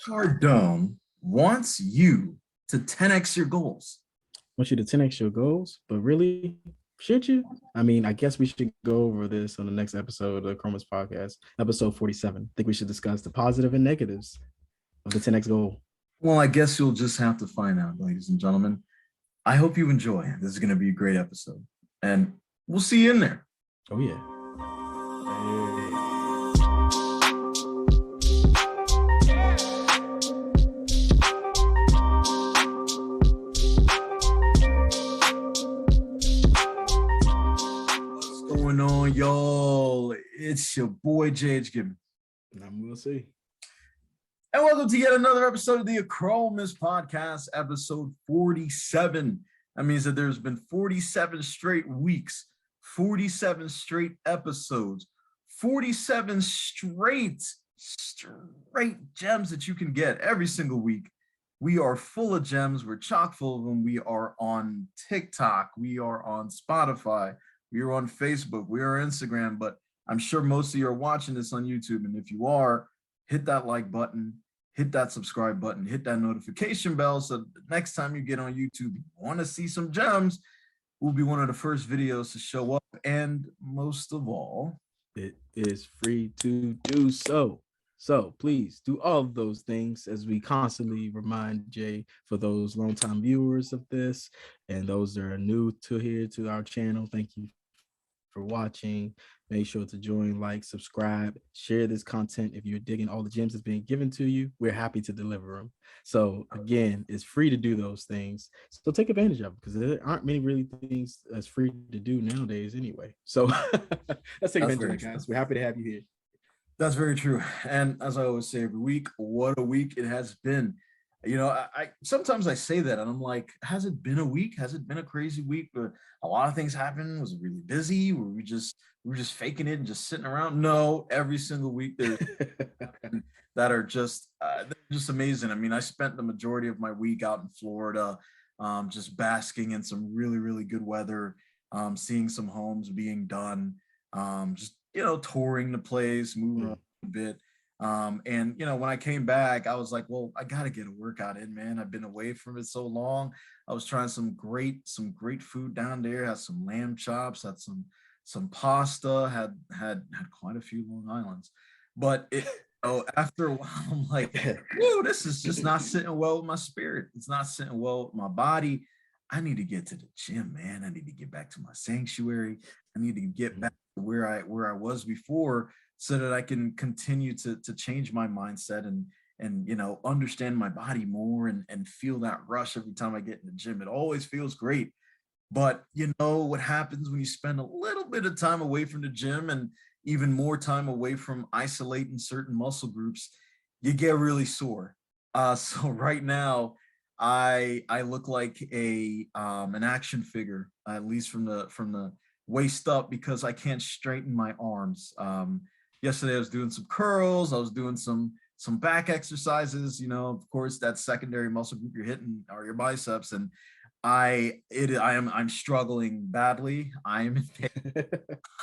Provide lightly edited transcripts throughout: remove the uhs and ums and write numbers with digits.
Cardone wants you to 10x your goals. Want you to 10x your goals, but really, should you? I mean, I guess we should go over this on the next episode of the Achromous podcast, episode 47. I think we should discuss the positive and negatives of the 10x goal. Well, I guess you'll just have to find out, ladies and gentlemen. I hope you enjoy. This is going to be a great episode, and we'll see you in there. Oh, yeah. What's going on, y'all? It's your boy, J.H. Gibbons. And I'm Will C. And welcome to yet another episode of the Achromous podcast, episode 47. That means that there's been 47 straight weeks, 47 straight episodes, 47 straight gems that you can get every single week. We are full of gems. We're chock full of them. We are on TikTok. We are on Spotify. We are on Facebook. We are on Instagram. But I'm sure most of you are watching this on YouTube. And if you are, hit that like button, hit that subscribe button, hit that notification bell. So the next time you get on YouTube, you want to see some gems, we'll be one of the first videos to show up. And most of all, it is free to do so. So please do all of those things, as we constantly remind Jay, for those longtime viewers of this and those that are new to our channel. Thank you for watching. Make sure to join, like, subscribe, share this content. If you're digging all the gems that's being given to you, we're happy to deliver them. So again, it's free to do those things. So take advantage of it, because there aren't many really things that's free to do nowadays anyway. So let's take advantage of it, guys. We're happy to have you here. That's very true. And as I always say every week, what a week it has been. You know, I sometimes I say that and I'm like, has it been a week? Has it been a crazy week? But a lot of things happened. Was it really busy? Were we just faking it and just sitting around? No, every single week there's that are just amazing. I mean, I spent the majority of my week out in Florida, just basking in some really, really good weather, seeing some homes being done, just, you know, touring the place, moving around a bit. And you know, when I came back, I was like, well, I gotta get a workout in, man. I've been away from it so long. I was trying some great food down there. Had some lamb chops, had some pasta, had quite a few Long Islands. But after a while, I'm like, whoa, this is just not sitting well with my spirit. It's not sitting well with my body. I need to get to the gym, man. I need to get back to my sanctuary. I need to get back to where I was before, so that I can continue to change my mindset and you know, understand my body more and feel that rush every time I get in the gym. It always feels great. But you know what happens when you spend a little bit of time away from the gym and even more time away from isolating certain muscle groups, you get really sore. So right now, I look like an action figure, at least from the waist up, because I can't straighten my arms. Yesterday I was doing some curls, I was doing some back exercises. You know, of course, that secondary muscle group you're hitting are your biceps, and I'm struggling badly. I'm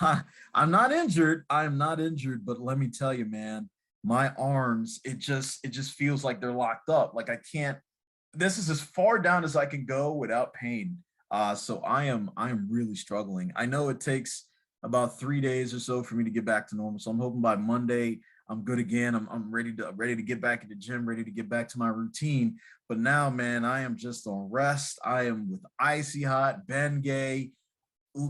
not injured. I'm not injured, but let me tell you, man, my arms, it just feels like they're locked up. Like I can't. This is as far down as I can go without pain. So I am really struggling. I know it takes about 3 days or so for me to get back to normal. So I'm hoping by Monday I'm good again. I'm ready to get back in the gym, ready to get back to my routine. But now, man, I am just on rest. I am with icy hot Bengay.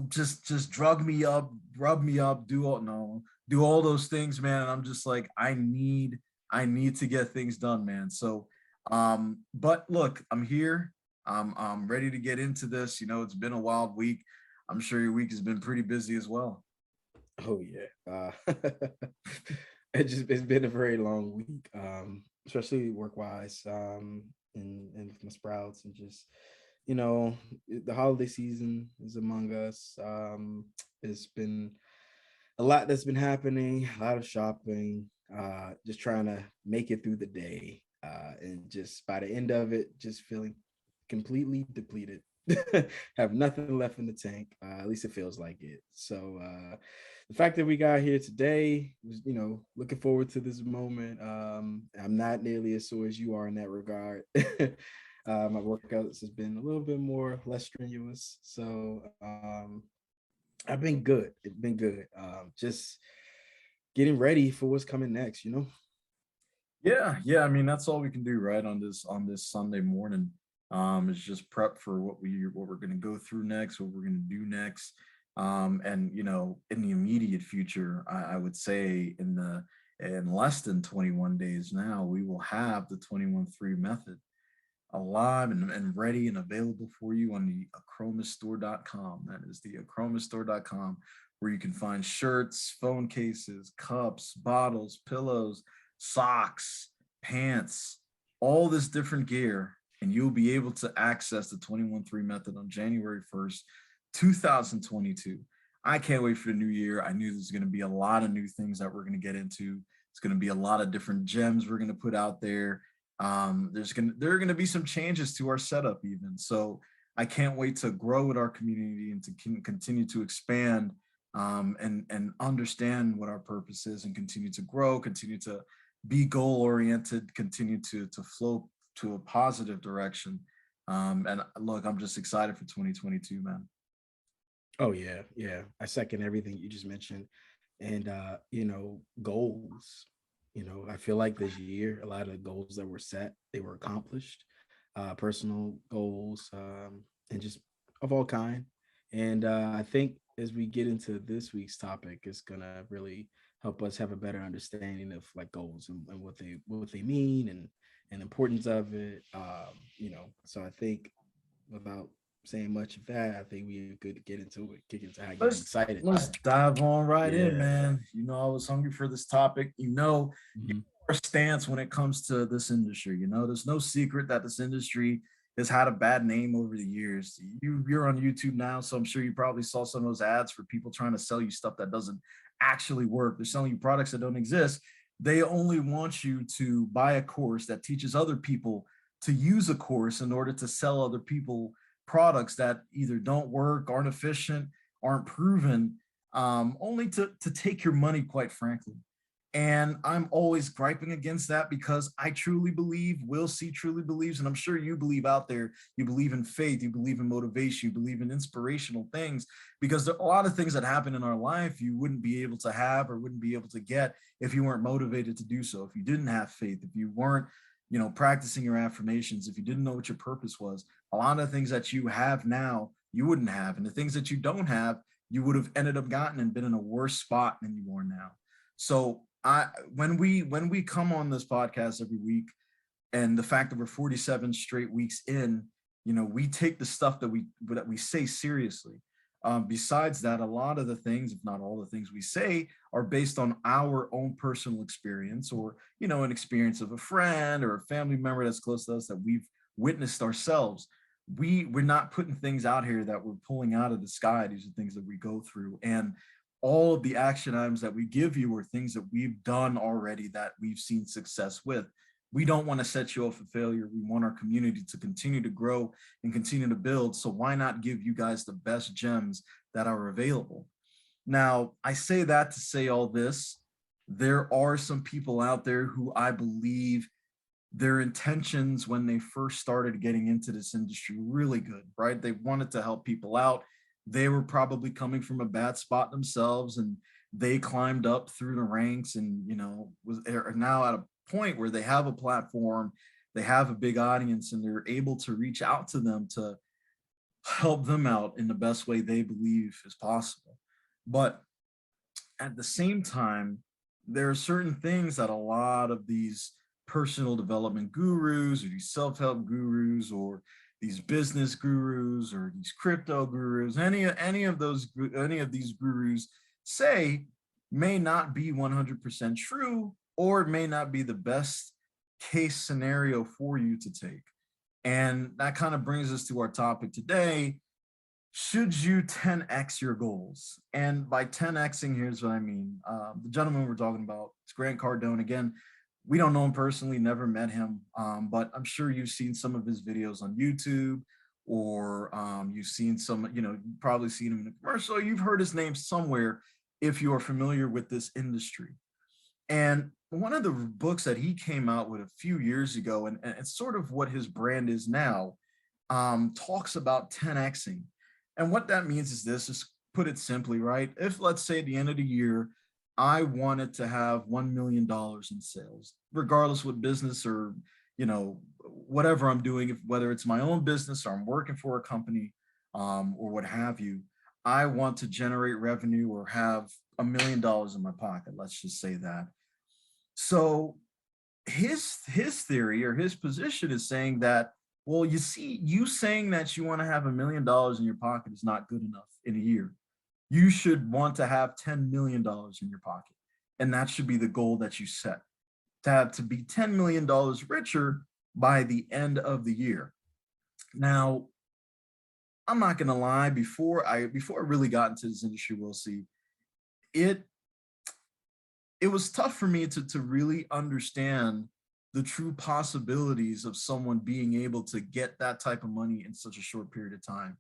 Just drug me up, rub me up, do all those things, man. And I'm just like, I need to get things done, man. So but look, I'm here. I'm ready to get into this. You know, it's been a wild week. I'm sure your week has been pretty busy as well. Oh yeah, it's been a very long week, especially work wise, and with my sprouts, and just, you know, the holiday season is among us. It's been a lot that's been happening, a lot of shopping, just trying to make it through the day, and just by the end of it, just feeling completely depleted. have nothing left in the tank. At least it feels like it. So the fact that we got here today was, looking forward to this moment. I'm not nearly as sore as you are in that regard. My workouts has been a little bit more less strenuous. So I've been good. It's been good. Just getting ready for what's coming next. Yeah. I mean, that's all we can do, right? On this Sunday morning, is just prep for what we're going to go through next, what we're going to do next. And in the immediate future, I would say in less than 21 days now, we will have the 21-3 method alive and ready and available for you on the achromoussstore.com. That is the achromoussstore.com, where you can find shirts, phone cases, cups, bottles, pillows, socks, pants, all this different gear, and you'll be able to access the 21-3 method on January 1st, 2022. I can't wait for the new year. I knew there's going to be a lot of new things that we're going to get into. It's going to be a lot of different gems we're going to put out there. There are gonna be some changes to our setup even. So I can't wait to grow with our community and to continue to expand, and understand what our purpose is and continue to grow, continue to be goal oriented, continue to flow to a positive direction. And look, I'm just excited for 2022, man. Oh yeah. I second everything you just mentioned. And goals. I feel like this year, a lot of the goals that were set, they were accomplished. Personal goals, and just of all kind. And I think as we get into this week's topic, it's gonna really help us have a better understanding of like goals and what they mean and importance of it. So I think without saying much of that, I think we could get into it, kick into how I get let's excited. let's dive on right in, Yeah. man. I was hungry for this topic. Mhm. Our stance when it comes to this industry. There's no secret that this industry has had a bad name over the years. You're on YouTube now, so I'm sure you probably saw some of those ads for people trying to sell you stuff that doesn't actually work. They're selling you products that don't exist. They only want you to buy a course that teaches other people to use a course in order to sell other people products that either don't work, aren't efficient, aren't proven, only to take your money, quite frankly. And I'm always griping against that because I truly believe, Will C truly believes, and I'm sure you believe out there, you believe in faith, you believe in motivation, you believe in inspirational things, because there are a lot of things that happen in our life you wouldn't be able to have or wouldn't be able to get if you weren't motivated to do so, if you didn't have faith, if you weren't, practicing your affirmations, if you didn't know what your purpose was. A lot of things that you have now, you wouldn't have. And the things that you don't have, you would have ended up gotten and been in a worse spot than you are now. So when we come on this podcast every week, and the fact that we're 47 straight weeks in, we take the stuff that we say seriously. Besides that, a lot of the things, if not all the things we say, are based on our own personal experience, or an experience of a friend or a family member that's close to us that we've witnessed ourselves. We're not putting things out here that we're pulling out of the sky. These are things that we go through, and all of the action items that we give you are things that we've done already, that we've seen success with. We don't want to set you up for failure. We want our community to continue to grow and continue to build. So why not give you guys the best gems that are available? Now, I say that to say all this. There are some people out there who I believe their intentions when they first started getting into this industry really good, right? They wanted to help people out. They were probably coming from a bad spot themselves, and they climbed up through the ranks, and are now at a point where they have a platform, they have a big audience, and they're able to reach out to them to help them out in the best way they believe is possible. But at the same time, there are certain things that a lot of these personal development gurus, or these self-help gurus, or these business gurus, or these crypto gurus, any of these gurus say may not be 100% true, or it may not be the best case scenario for you to take. And that kind of brings us to our topic today. Should you 10x your goals? And by 10xing, here's what I mean. The gentleman we're talking about is Grant Cardone. Again, we don't know him personally, never met him, but I'm sure you've seen some of his videos on YouTube, or you've seen some, you've probably seen him in a commercial, you've heard his name somewhere if you are familiar with this industry. And one of the books that he came out with a few years ago, and it's sort of what his brand is now, talks about 10xing. And what that means is this, just put it simply, right? If let's say at the end of the year, I wanted to have $1 million in sales, regardless what business or, whatever I'm doing, if, whether it's my own business or I'm working for a company, or what have you, I want to generate revenue or have $1 million in my pocket. Let's just say that. So his theory or his position is saying that, well, you see, you saying that you want to have $1 million in your pocket is not good enough in a year. You should want to have $10 million in your pocket. And that should be the goal that you set, to be $10 million richer by the end of the year. Now, I'm not gonna lie, before I really got into this industry, we'll see, it it was tough for me to really understand the true possibilities of someone being able to get that type of money in such a short period of time.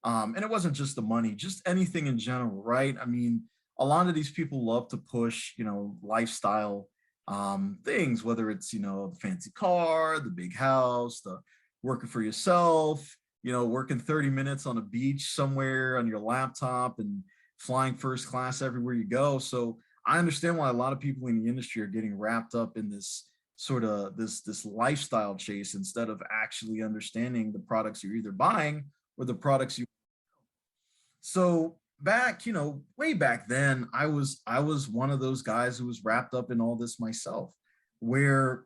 And it wasn't just the money, just anything in general, right? I mean, a lot of these people love to push, lifestyle things, whether it's, the fancy car, the big house, the working for yourself, working 30 minutes on a beach somewhere on your laptop and flying first class everywhere you go. So I understand why a lot of people in the industry are getting wrapped up in this sort of this lifestyle chase instead of actually understanding the products you're either buying or the products you. So back, way back then, I was one of those guys who was wrapped up in all this myself, where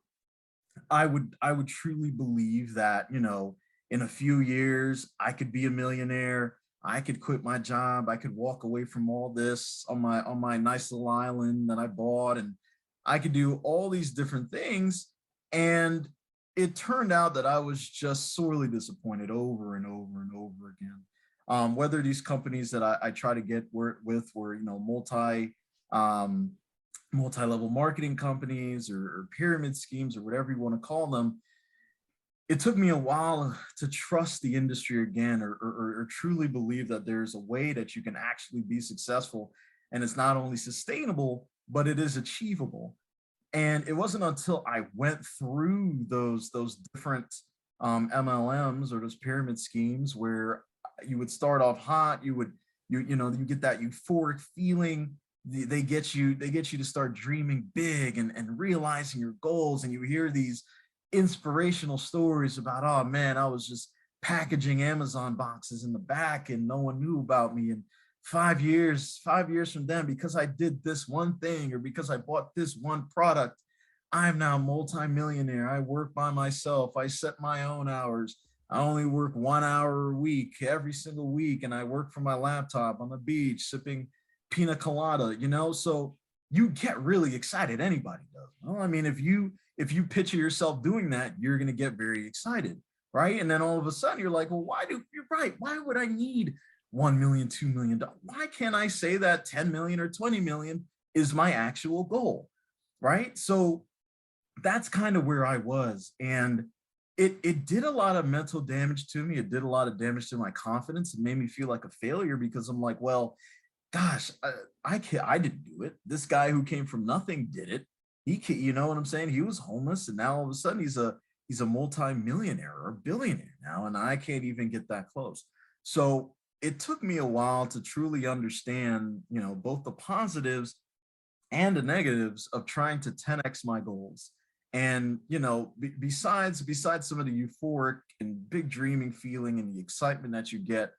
I would truly believe that, in a few years I could be a millionaire. I could quit my job. I could walk away from all this on my nice little island that I bought, and I could do all these different things. And it turned out that I was just sorely disappointed over and over and over again. Whether these companies that I try to get work with were, um, multi-level marketing companies or pyramid schemes or whatever you want to call them, it took me a while to trust the industry again, or truly believe that there's a way that you can actually be successful, and it's not only sustainable but it is achievable. And it wasn't until I went through those different MLMs or those pyramid schemes where you would start off hot, you get that euphoric feeling. They get you to start dreaming big and realizing your goals, and you hear these inspirational stories about, oh man, I was just packaging Amazon boxes in the back and no one knew about me. And 5 years from then, because I did this one thing or because I bought this one product, I'm now multimillionaire. I work by myself. I set my own hours. I only work 1 hour a week every single week, and I work from my laptop on the beach sipping pina colada, So you get really excited. Anybody does. Well, I mean, if you picture yourself doing that, you're going to get very excited, right? And then all of a sudden you're like, well, you're right. Why would I need 1 million, $2 million? Why can't I say that 10 million or 20 million is my actual goal? Right. So that's kind of where I was. And it did a lot of mental damage to me. It did a lot of damage to my confidence. It made me feel like a failure because I'm like, well, gosh, I can't, I didn't do it. This guy who came from nothing did it. He can, you know what I'm saying? He was homeless, and now all of a sudden he's a multi-millionaire or billionaire now, and I can't even get that close. So it took me a while to truly understand, both the positives and the negatives of trying to 10x my goals. And besides some of the euphoric and big dreaming feeling and the excitement that you get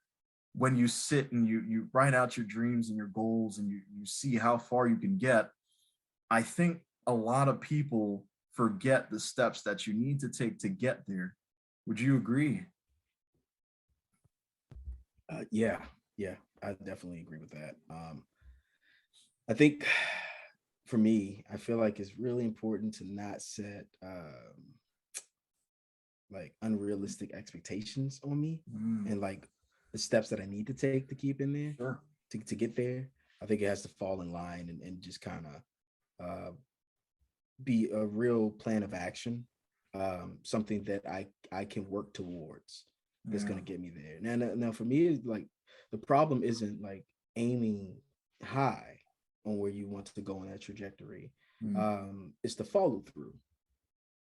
when you sit and you write out your dreams and your goals and you see how far you can get, I think a lot of people forget the steps that you need to take to get there. Would you agree? Yeah, yeah, I definitely agree with that. I think for me, I feel like it's really important to not set like unrealistic expectations on me, Mm, and like the steps that I need to take to keep in there sure. to get there. I think it has to fall in line and just kind of be a real plan of action, something that I can work towards. that's Yeah. going to get me there. Now for me, it's like the problem isn't like aiming high on where you want to go on that trajectory. Mm. It's the follow through.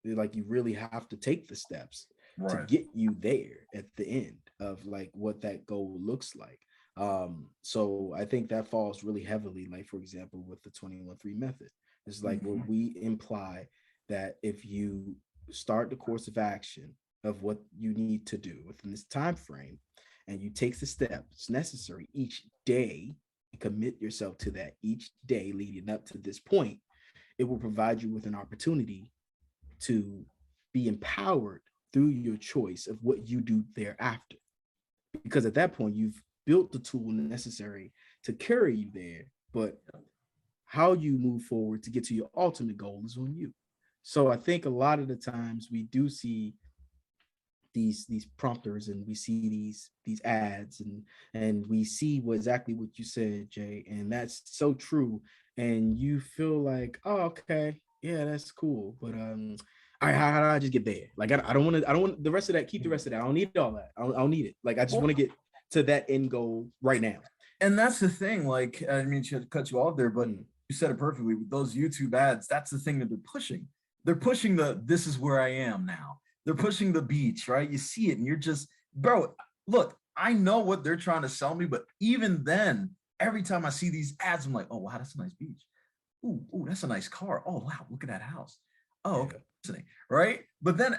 Like you really have to take the steps to Right. get you there at the end of like what that goal looks like. So I think that falls really heavily, like for example, with the 21-3 method. It's like where Mhm. we imply that if you start the course of action of what you need to do within this time frame, and you take the steps necessary each day and commit yourself to that each day leading up to this point, it will provide you with an opportunity to be empowered through your choice of what you do thereafter. Because at that point, you've built the tool necessary to carry you there, but how you move forward to get to your ultimate goal is on you. So I think a lot of the times we do see these prompters and we see these ads and we see what exactly what you said, Jay, and that's so true. And you feel like, oh, okay, yeah, that's cool, but all right, how do I just get there? Like I don't want the rest of that. Keep the rest of that. I don't need all that. I don't need it. Like I just want to get to that end goal right now. And that's the thing. Like, I mean, to cut you off there, but Mm, you said it perfectly with those YouTube ads. That's the thing that they're pushing. They're pushing the this is where I am now. They're pushing the beach, right? You see it and you're just, bro, look, I know what they're trying to sell me, but even then, every time I see these ads, I'm like, oh, wow, that's a nice beach. Ooh, that's a nice car. Oh, wow, look at that house. Oh, okay. yeah. Right. But then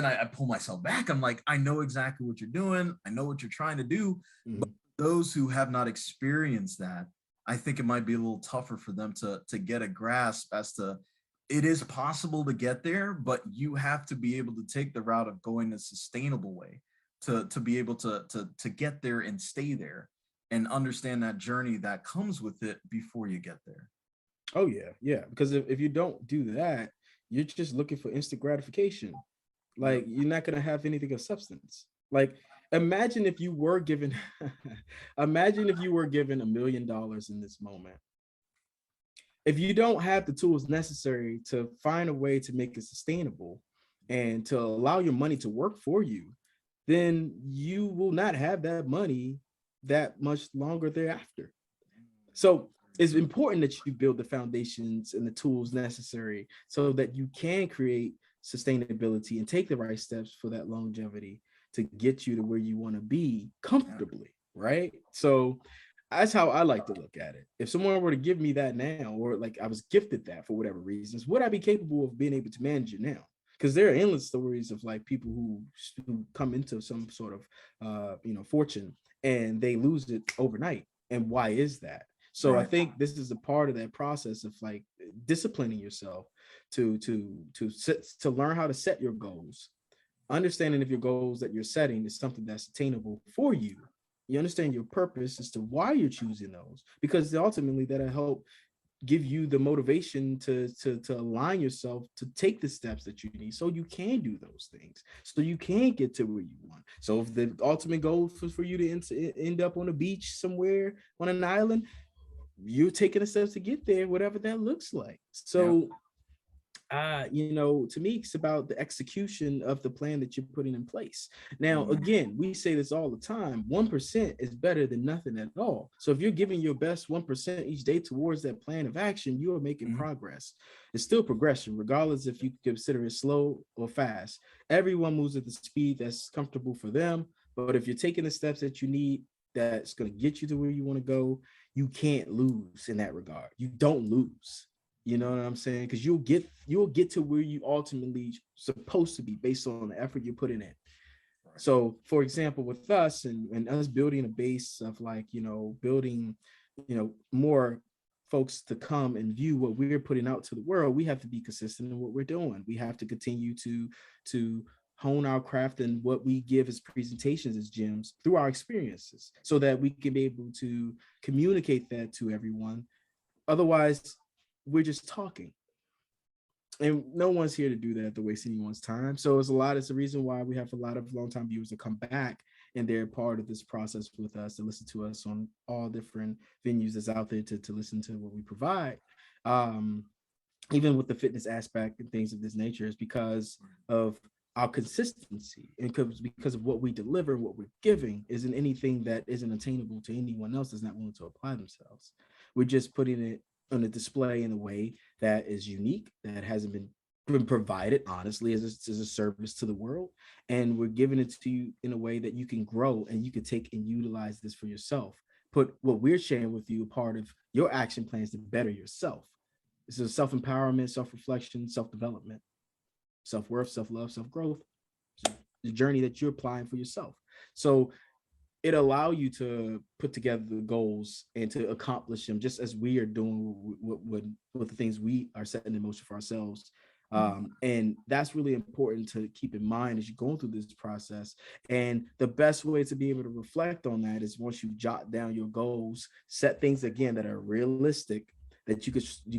I pull myself back. I'm like, I know exactly what you're doing. I know what you're trying to do. But Mm, those who have not experienced that, I think it might be a little tougher for them to get a grasp as to it is possible to get there, but you have to be able to take the route of going a sustainable way to be able to get there and stay there and understand that journey that comes with it before you get there. oh yeah, yeah. Because if you don't do that, you're just looking for instant gratification. Yep. Like you're not gonna have anything of substance. Like imagine if you were given imagine if you were given $1 million in this moment. If you don't have the tools necessary to find a way to make it sustainable and to allow your money to work for you, then you will not have that money that much longer thereafter. So it's important that you build the foundations and the tools necessary so that you can create sustainability and take the right steps for that longevity to get you to where you want to be Yeah. comfortably, right? So that's how I like to look at it. If someone were to give me that now, or like I was gifted that for whatever reasons, would I be capable of being able to manage it now? Because there are endless stories of like people who come into some sort of fortune and they lose it overnight. And why is that? So I Right. think this is a part of that process of like disciplining yourself to learn how to set your goals, understanding if your goals that you're setting is something that's attainable for you. You understand your purpose as to why you're choosing those, because ultimately that'll help give you the motivation to align yourself to take the steps that you need so you can do those things, so you can get to where you want. So if the ultimate goal for you to end up on a beach somewhere on an island, you're taking the steps to get there, whatever that looks like. Yeah. So to me, it's about the execution of the plan that you're putting in place. Now, Mm. again, we say this all the time: 1% is better than nothing at all. So if you're giving your best 1% each day towards that plan of action, you are making Mhm. progress. It's still progression, regardless if you consider it slow or fast. Everyone moves at the speed that's comfortable for them. But if you're taking the steps that you need, that's going to get you to where you want to go, you can't lose in that regard. You don't lose. You know what I'm saying? Because you'll get to where you ultimately supposed to be based on the effort you're putting in. Right. So, for example, with us and us building a base of like building more folks to come and view what we're putting out to the world, we have to be consistent in what we're doing. We have to continue to hone our craft and what we give as presentations as gyms through our experiences so that we can be able to communicate that to everyone. Otherwise, we're just talking, and no one's here to do that to waste anyone's time. So it's a reason why we have a lot of longtime viewers that come back and they're part of this process with us to listen to us on all different venues that's out there to listen to what we provide. um Even with the fitness aspect and things of this nature, is because of our consistency, and because of what we deliver, what we're giving isn't anything that isn't attainable to anyone else that's not willing to apply themselves. We're just putting it on a display in a way that is unique, that hasn't been provided honestly as a service to the world, and we're giving it to you in a way that you can grow and you can take and utilize this for yourself. Put what we're sharing with you a part of your action plans to better yourself. This is self-empowerment, self-reflection, self-development, self-worth, self-love, self-growth. The journey that you're applying for yourself. So it allow you to put together the goals and to accomplish them just as we are doing with the things we are setting in motion for ourselves. And that's really important to keep in mind as you're going through this process. And the best way to be able to reflect on that is once you jot down your goals, set things again that are realistic that you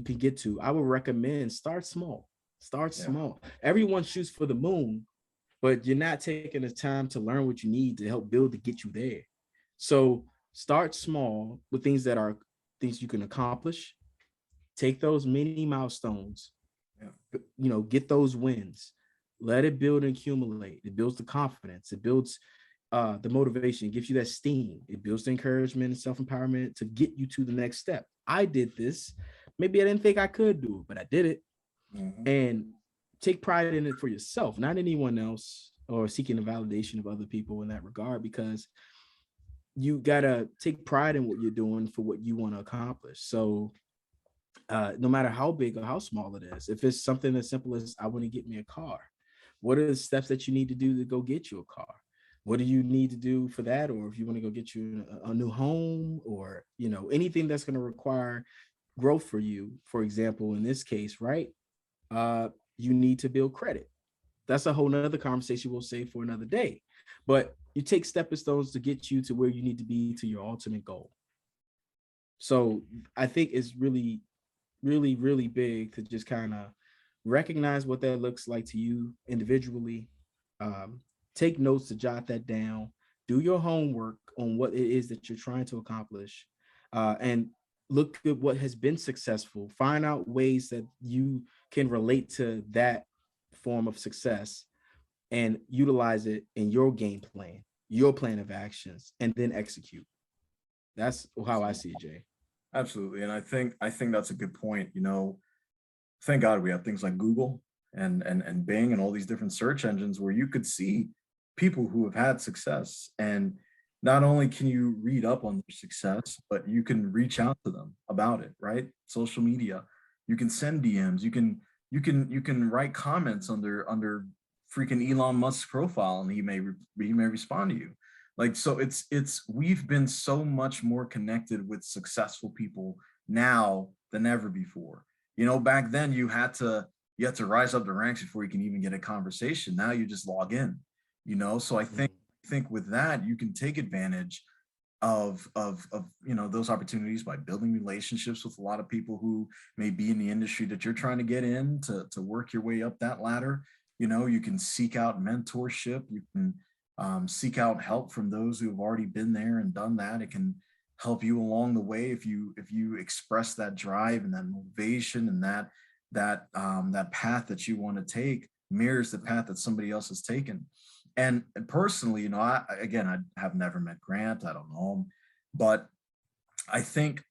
can get to. I would recommend start small. Start small. Everyone shoots for the moon, but you're not taking the time to learn what you need to help build to get you there. So start small with things that are things you can accomplish. Take those mini milestones, get those wins. Let it build and accumulate. It builds the confidence. It builds the motivation. It gives you that steam. It builds the encouragement and self-empowerment to get you to the next step. I did this. Maybe I didn't think I could do it, but I did it. And take pride in it for yourself, not anyone else, or seeking the validation of other people in that regard, because you gotta take pride in what you're doing for what you want to accomplish. So no matter how big or how small it is, if it's something as simple as I want to get me a car, what are the steps that you need to do to go get you a car? What do you need to do for that? Or if you want to go get you a new home, or anything that's going to require growth for you, for example, in this case, right? You need to build credit. That's a whole nother conversation we'll save for another day. But you take stepping stones to get you to where you need to be to your ultimate goal. So I think it's really, really, really big to just kind of recognize what that looks like to you individually. Take notes to jot that down. Do your homework on what it is that you're trying to accomplish, and look at what has been successful. Find out ways that you can relate to that form of success and utilize it in your game plan, your plan of actions, and then execute. That's how I see it, Jay. Absolutely. And I think that's a good point. Thank God we have things like Google and Bing and all these different search engines where you could see people who have had success. And not only can you read up on their success, but you can reach out to them about it, right? Social media. You can send DMs, you can write comments under freaking Elon Musk's profile, and he may respond to you. Like, so it's we've been so much more connected with successful people now than ever before. Back then you had to rise up the ranks before you can even get a conversation. Now you just log in. So I think with that you can take advantage of those opportunities by building relationships with a lot of people who may be in the industry that you're trying to get in, to work your way up that ladder. You can seek out mentorship. You can seek out help from those who have already been there and done that. It can help you along the way if you express that drive and that motivation, and that path that you want to take mirrors the path that somebody else has taken. And personally, I have never met Grant. I don't know him, but I think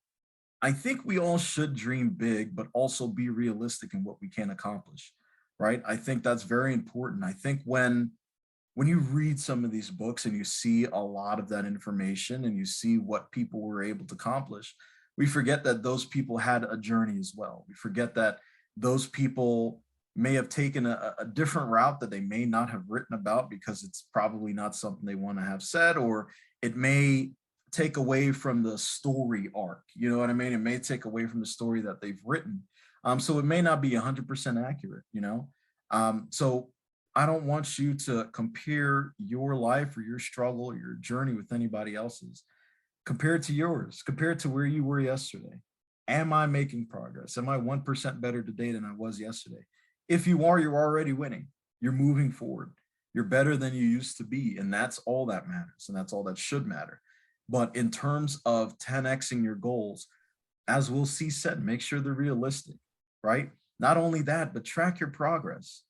I think we all should dream big, but also be realistic in what we can accomplish, right? I think that's very important. I think when you read some of these books and you see a lot of that information and you see what people were able to accomplish, we forget that those people had a journey as well. We forget that those people may have taken a different route that they may not have written about because it's probably not something they want to have said, or it may take away from the story arc. You know what I mean? It may take away from the story that they've written. So it may not be 100% accurate, you know? So I don't want you to compare your life or your struggle or your journey with anybody else's. Compare it to yours. Compare it to where you were yesterday. Am I making progress? Am I 1% better today than I was yesterday? If you are, you're already winning. You're moving forward. You're better than you used to be. And that's all that matters. And that's all that should matter. But in terms of 10xing your goals, as Will C said, make sure they're realistic, right? Not only that, but track your progress.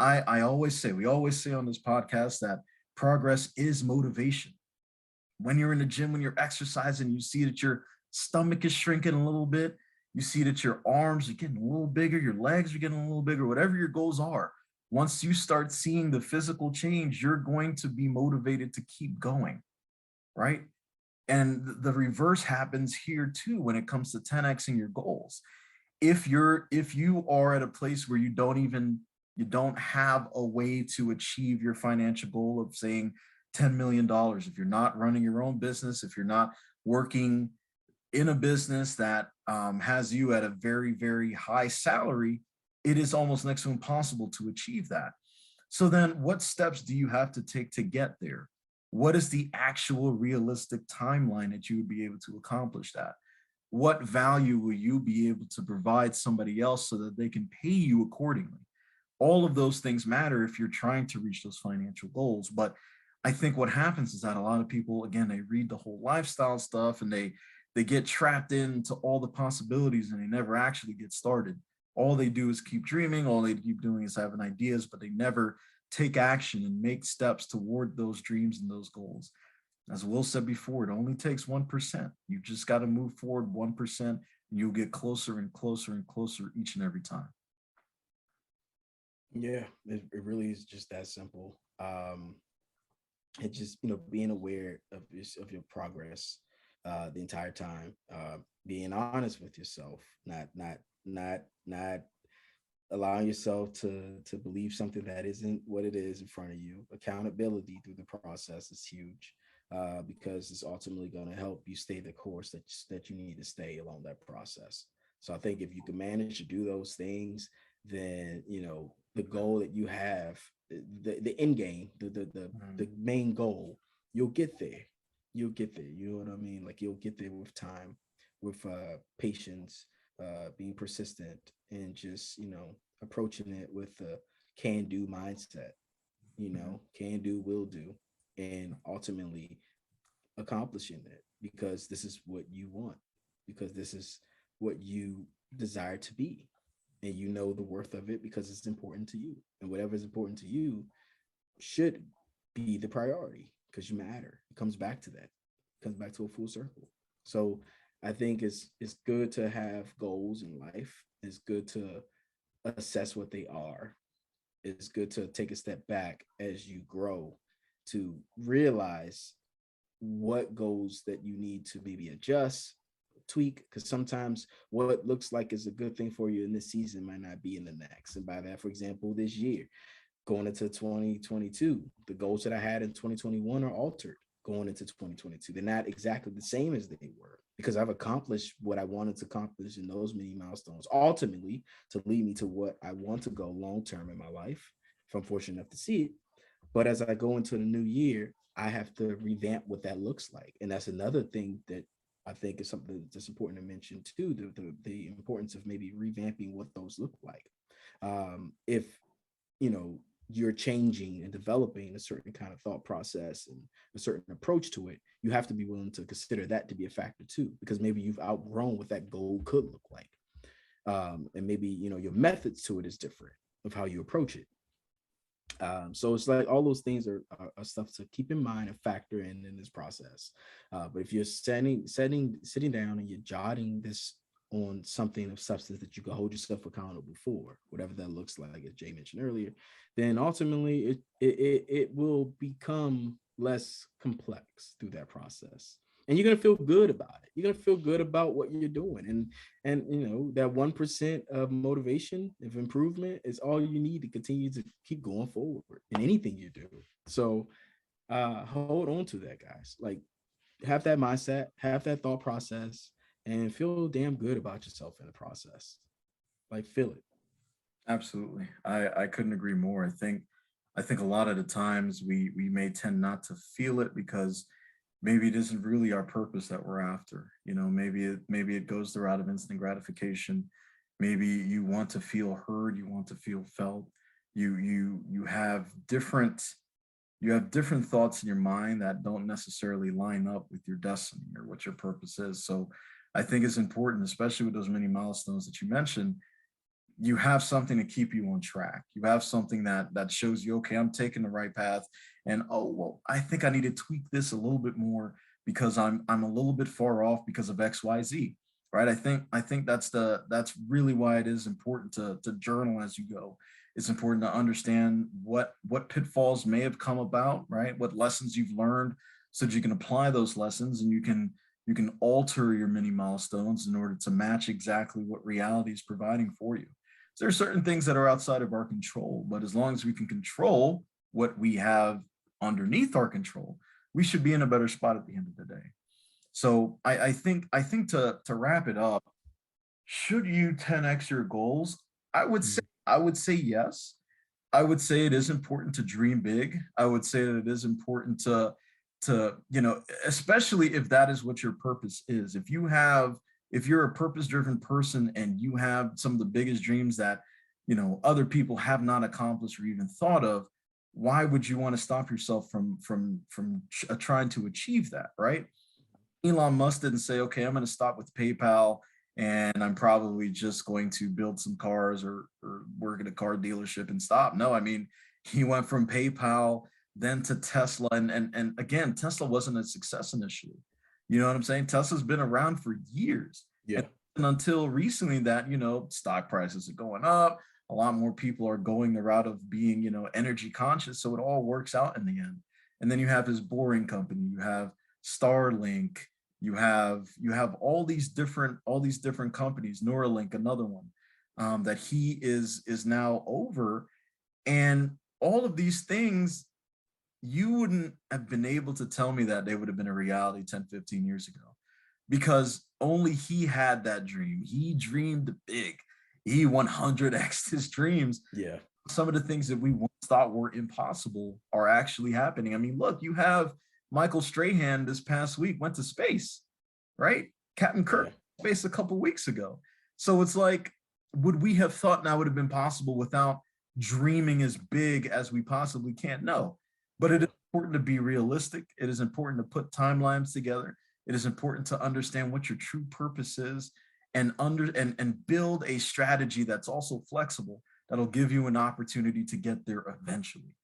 I always say, we always say on this podcast that progress is motivation. When you're in the gym, when you're exercising, you see that your stomach is shrinking a little bit. You see that your arms are getting a little bigger, your legs are getting a little bigger, whatever your goals are. Once you start seeing the physical change, you're going to be motivated to keep going, right? And the reverse happens here too when it comes to 10xing your goals. If you are at a place where you don't have a way to achieve your financial goal of saying $10 million, if you're not running your own business, if you're not working in a business that has you at a very, very high salary, it is almost next to impossible to achieve that. So then what steps do you have to take to get there? What is the actual realistic timeline that you would be able to accomplish that? What value will you be able to provide somebody else so that they can pay you accordingly? All of those things matter if you're trying to reach those financial goals. But I think what happens is that a lot of people, again, they read the whole lifestyle stuff and they get trapped into all the possibilities and they never actually get started. All they do is keep dreaming. All they keep doing is having ideas, but they never take action and make steps toward those dreams and those goals. As Will said before, it only takes 1%. You just got to move forward 1%, and you'll get closer and closer and closer each and every time. Yeah, it really is just that simple. It just, you know, being aware of your progress the entire time, being honest with yourself, not allowing yourself to believe something that isn't what it is in front of you. Accountability through the process is huge, because it's ultimately going to help you stay the course that you need to stay along that process. So I think if you can manage to do those things, then, you know, the goal that you have, the end game, the main goal, you'll get there. You'll get there. You know what I mean? Like, you'll get there with time, with patience, being persistent, and just, you know, approaching it with a can do mindset. You know, can do, will do, and ultimately accomplishing it, because this is what you want, because this is what you desire to be, and you know the worth of it because it's important to you, and whatever is important to you should be the priority because you matter. It comes back to that. It comes back to a full circle. So I think it's good to have goals in life. It's good to assess what they are. It's good to take a step back as you grow to realize what goals that you need to maybe adjust, tweak, because sometimes what looks like is a good thing for you in this season might not be in the next. And by that, for example, this year, going into 2022, the goals that I had in 2021 are altered going into 2022. They're not exactly the same as they were because I've accomplished what I wanted to accomplish in those many milestones, ultimately to lead me to what I want to go long term in my life, if I'm fortunate enough to see it. But as I go into the new year, I have to revamp what that looks like. And that's another thing that I think is something that's important to mention too, the importance of maybe revamping what those look like. If, you know, you're changing and developing a certain kind of thought process and a certain approach to it, you have to be willing to consider that to be a factor too, because maybe you've outgrown what that goal could look like. And maybe, you know, your methods to it is different of how you approach it. So it's like all those things are stuff to keep in mind and factor in this process. But if you're sitting down and you're jotting this on something of substance that you can hold yourself accountable for, whatever that looks like, as Jay mentioned earlier, then ultimately it will become less complex through that process. And you're gonna feel good about it. You're gonna feel good about what you're doing, and you know that 1% of motivation, of improvement, is all you need to continue to keep going forward in anything you do. So hold on to that, guys. Like, have that mindset, have that thought process, and feel damn good about yourself in the process. Like, feel it. Absolutely. I couldn't agree more. I think a lot of the times we may tend not to feel it because maybe it isn't really our purpose that we're after. You know, maybe it goes the route of instant gratification. Maybe you want to feel heard, you want to feel felt. You have different thoughts in your mind that don't necessarily line up with your destiny or what your purpose is. So I think it's important, especially with those many milestones that you mentioned, you have something to keep you on track. You have something that shows you, okay, I'm taking the right path. And oh well, I think I need to tweak this a little bit more because I'm a little bit far off because of XYZ. Right. I think that's really why it is important to journal as you go. It's important to understand what pitfalls may have come about, right? What lessons you've learned so that you can apply those lessons and you can alter your mini milestones in order to match exactly what reality is providing for you. So there are certain things that are outside of our control, but as long as we can control what we have underneath our control, we should be in a better spot at the end of the day. So I think to wrap it up, should you 10x your goals? I would say yes. I would say it is important to dream big. I would say that it is important to especially if that is what your purpose is. If you're a purpose driven person and you have some of the biggest dreams that other people have not accomplished or even thought of, why would you want to stop yourself from trying to achieve that, right? Elon Musk didn't say, okay, I'm going to stop with PayPal and I'm probably just going to build some cars or work at a car dealership and stop. No, I mean, he went from PayPal then to Tesla. And again, Tesla wasn't a success initially. You know what I'm saying? Tesla's been around for years. Yeah. And until recently that, stock prices are going up. A lot more people are going the route of being, energy conscious. So it all works out in the end. And then you have his boring company. You have Starlink, you have all these different companies, Neuralink, another one that he is now over, and all of these things you wouldn't have been able to tell me that they would have been a reality 10, 15 years ago because only he had that dream. He dreamed big. He 100x his dreams. Yeah. Some of the things that we once thought were impossible are actually happening. I mean, look, you have Michael Strahan this past week went to space, right? Captain Kirk space a couple weeks ago. So it's like, would we have thought that would have been possible without dreaming as big as we possibly can? No, but it is important to be realistic. It is important to put timelines together. It is important to understand what your true purpose is and build a strategy that's also flexible that'll give you an opportunity to get there eventually.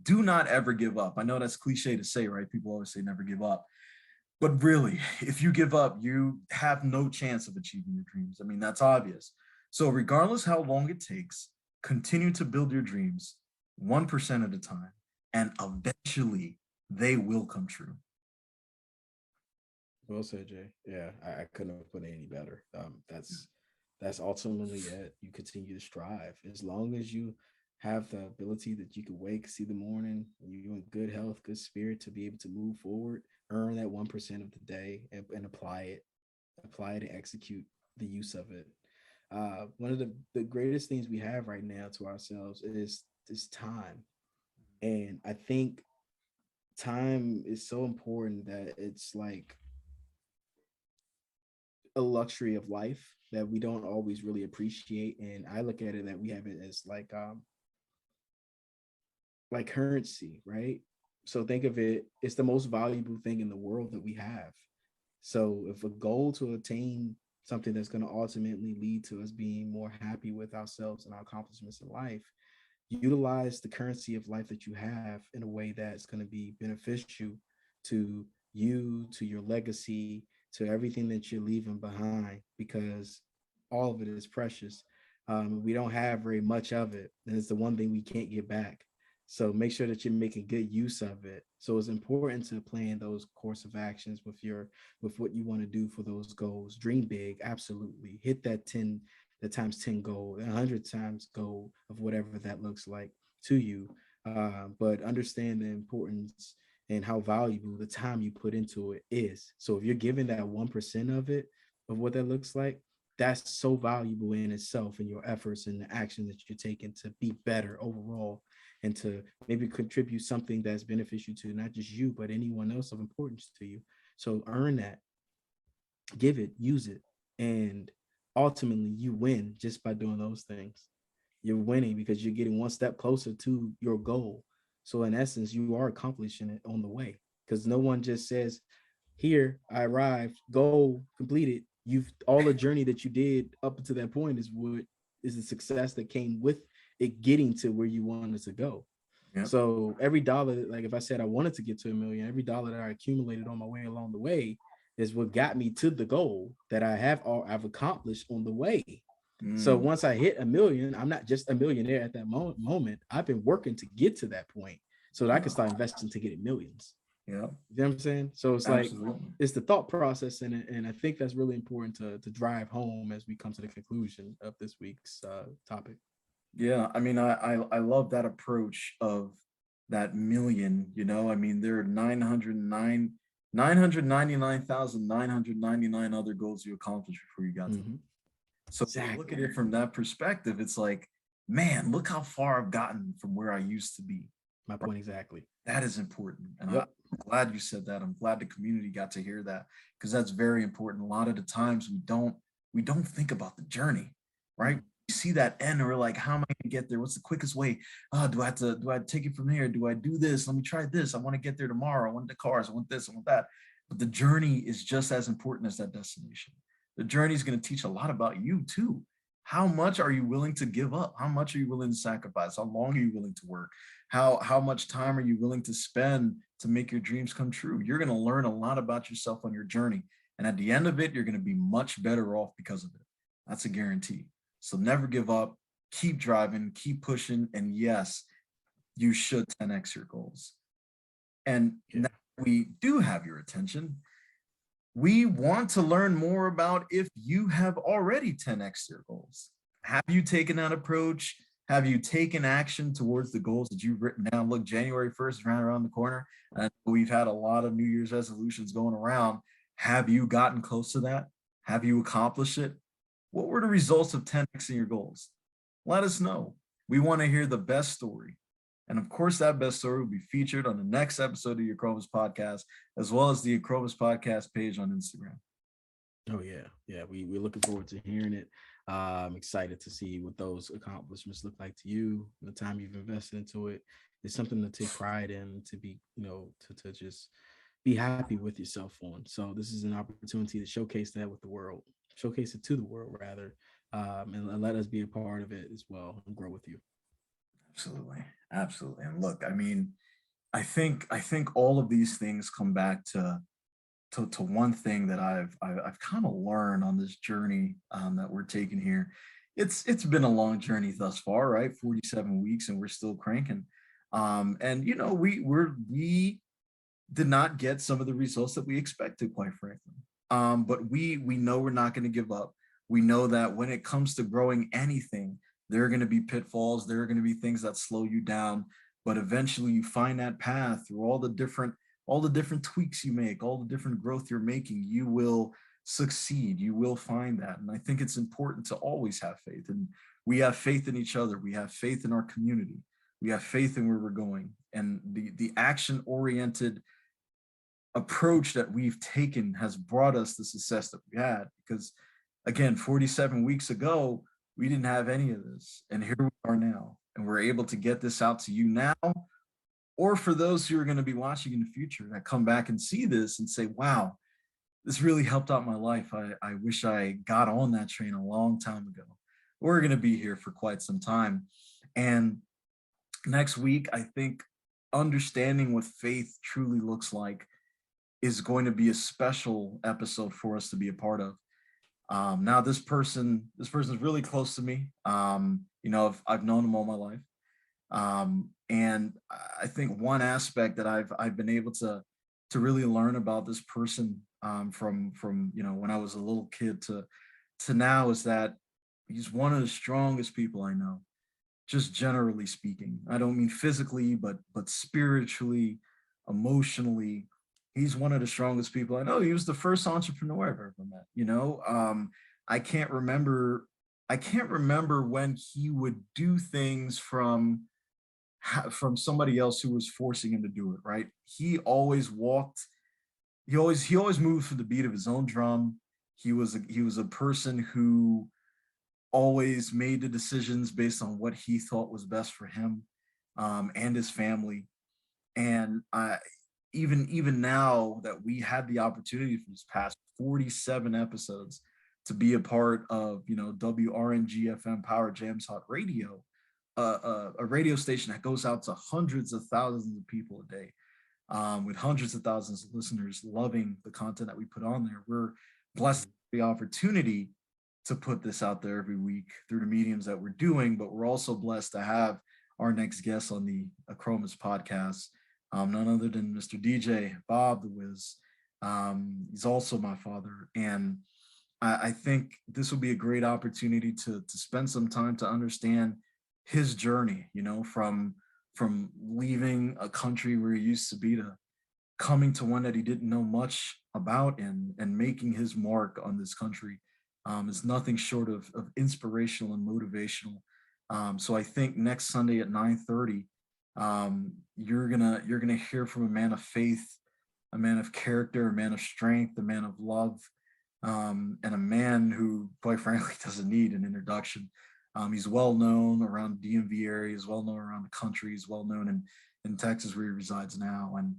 Do not ever give up. I know that's cliche to say, right? People always say never give up. But really, if you give up, you have no chance of achieving your dreams. I mean, that's obvious. So regardless how long it takes, continue to build your dreams 1% at a time, and eventually they will come true. Well said, Jay. Yeah, I couldn't have put it any better. That's ultimately it. You continue to strive as long as you have the ability that you can wake, see the morning, you're in good health, good spirit to be able to move forward, earn that 1% of the day and apply it and execute the use of it. One of the greatest things we have right now to ourselves is time. And I think time is so important that it's like a luxury of life that we don't always really appreciate. And I look at it that we have it as like currency, right? So think of it, it's the most valuable thing in the world that we have. So if a goal to attain something that's going to ultimately lead to us being more happy with ourselves and our accomplishments in life, utilize the currency of life that you have in a way that's going to be beneficial to you, to your legacy, to everything that you're leaving behind, because all of it is precious. We don't have very much of it, and it's the one thing we can't get back. So make sure that you're making good use of it. So it's important to plan those course of actions with what you want to do for those goals. Dream big, absolutely. Hit that 10, the times 10 goal, 100 times goal of whatever that looks like to you. But understand the importance and how valuable the time you put into it is. So if you're giving that 1% of it, of what that looks like, that's so valuable in itself and your efforts and the action that you're taking to be better overall and to maybe contribute something that's beneficial to not just you, but anyone else of importance to you. So earn that, give it, use it, and ultimately you win just by doing those things. You're winning because you're getting one step closer to your goal. So in essence, you are accomplishing it on the way, because no one just says, here, I arrived, goal completed. You've all the journey that you did up to that point is what is the success that came with it getting to where you wanted to go. Yep. So every dollar, like if I said I wanted to get to $1 million, every dollar that I accumulated on my way along the way is what got me to the goal that I've accomplished on the way. So Mm, once I hit $1 million, I'm not just a millionaire at that moment. I've been working to get to that point so that I can yeah. start investing to get millions. Yeah. You know what I'm saying? So it's like Absolutely. it's the thought process in it, and I think that's really important to drive home as we come to the conclusion of this week's topic. Yeah, I mean, I love that approach of that million, you know. I mean, there are 999,999 other goals you accomplished before you got to. Mm-hmm. So when you look at Exactly. it from that perspective, it's like, man, look how far I've gotten from where I used to be. My point exactly. That is important. And I'm Yep. glad you said that. I'm glad the community got to hear that because that's very important. A lot of the times we don't think about the journey, right? We see that end and we're like, how am I gonna get there? What's the quickest way? Oh, do I take it from here? Do I do this? Let me try this. I want to get there tomorrow. I want the cars, I want this, I want that. But the journey is just as important as that destination. The journey is going to teach a lot about you too. How much are you willing to give up? How much are you willing to sacrifice? How long are you willing to work? How much time are you willing to spend to make your dreams come true? You're going to learn a lot about yourself on your journey, and at the end of it, you're going to be much better off because of it. That's a guarantee. So never give up, keep driving, keep pushing, and yes, you should 10x your goals. And Yeah. now we do have your attention, we want to learn more about if you have already 10x your goals. Have you taken that approach? Have you taken action towards the goals that you've written down? Look, January 1st is right around the corner. And we've had a lot of New Year's resolutions going around. Have you gotten close to that? Have you accomplished it? What were the results of 10xing your goals? Let us know. We want to hear the best story. And of course, that best story will be featured on the next episode of the Achromous podcast, as well as the Achromous podcast page on Instagram. Oh yeah, yeah. We're looking forward to hearing it. I'm excited to see what those accomplishments look like to you. The time you've invested into it is something to take pride in, to be, to just be happy with yourself on. So this is an opportunity to showcase that with the world, showcase it to the world rather, and let us be a part of it as well and grow with you. Absolutely. Absolutely. And look, I mean, I think all of these things come back to one thing that I've kind of learned on this journey that we're taking here. It's been a long journey thus far, right? 47 weeks, and we're still cranking. And you know, we did not get some of the results that we expected, quite frankly. But we know we're not going to give up. We know that when it comes to growing anything, there are going to be pitfalls. There are going to be things that slow you down. But eventually, you find that path through all the different tweaks you make, all the different growth you're making. You will succeed. You will find that. And I think it's important to always have faith. And we have faith in each other. We have faith in our community. We have faith in where we're going. And the action oriented approach that we've taken has brought us the success that we had, because again, 47 weeks ago we didn't have any of this, and here we are now, and we're able to get this out to you now, or for those who are going to be watching in the future that come back and see this and say, wow, this really helped out my life. I wish I got on that train a long time ago. We're going to be here for quite some time. And next week, I think understanding what faith truly looks like is going to be a special episode for us to be a part of. Now this person is really close to me. I've known him all my life. And I think one aspect that I've been able to really learn about this person, from when I was a little kid to now, is that he's one of the strongest people I know, just generally speaking. I don't mean physically, but spiritually, emotionally. He's one of the strongest people I know. He was the first entrepreneur I've ever met. I can't remember. I can't remember when he would do things from somebody else who was forcing him to do it. Right? He always walked. He always moved for the beat of his own drum. He was a person who always made the decisions based on what he thought was best for him, and his family. And even now that we had the opportunity for these past 47 episodes to be a part of, WRNG-FM Power Jams Hot Radio, a radio station that goes out to hundreds of thousands of people a day, with hundreds of thousands of listeners loving the content that we put on there. We're blessed with the opportunity to put this out there every week through the mediums that we're doing, but we're also blessed to have our next guest on the Achromous podcast, none other than Mr. DJ Bob the Wiz. He's also my father, and I think this will be a great opportunity to spend some time to understand his journey, from leaving a country where he used to be to coming to one that he didn't know much about, and making his mark on this country is nothing short of inspirational and motivational. So I think next Sunday at 9:30, you're gonna hear from a man of faith, a man of character, a man of strength, a man of love, and a man who, quite frankly, doesn't need an introduction. He's well known around the DMV area, he's well known around the country, he's well known in Texas where he resides now. And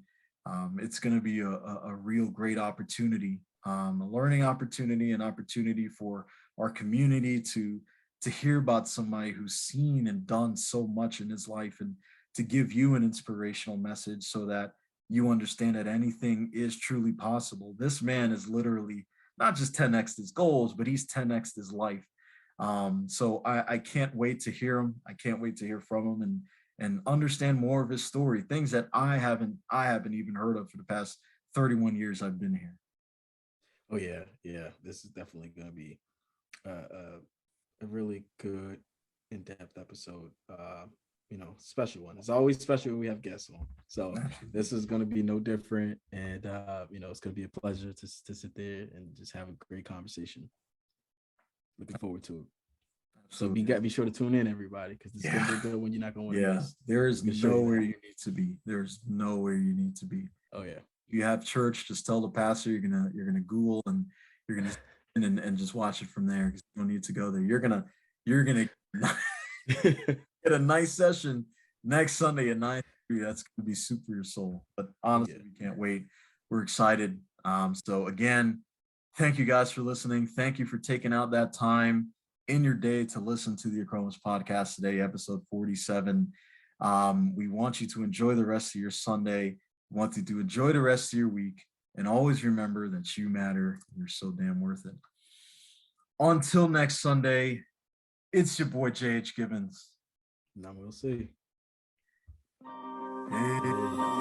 it's going to be a real great opportunity, a learning opportunity, an opportunity for our community to hear about somebody who's seen and done so much in his life, and to give you an inspirational message so that you understand that anything is truly possible. This man is literally not just 10x his goals, but he's 10x his life. So I can't wait to hear him. I can't wait to hear from him and understand more of his story, things that I haven't even heard of for the past 31 years I've been here. Oh yeah. This is definitely gonna be a really good in-depth episode. Special one. It's always special when we have guests on. So this is gonna be no different, and it's gonna be a pleasure to sit there and just have a great conversation. Looking forward to it. Absolutely. So be sure to tune in, everybody, because it's gonna be good when you're not gonna want to miss. There is nowhere you need to be. There's nowhere you need to be. Oh yeah. You have church, just tell the pastor you're gonna Google, and you're gonna and just watch it from there, because you don't need to go there. You're gonna get a nice session next Sunday at 9:30. That's gonna be soup for your soul. But honestly, we can't wait. We're excited. So again, thank you guys for listening. Thank you for taking out that time in your day to listen to the Achromous podcast today, episode 47. We want you to enjoy the rest of your Sunday. We want you to enjoy the rest of your week, and always remember that you matter. You're so damn worth it. Until next Sunday, it's your boy JH Gibbons. Now we'll see. Hey.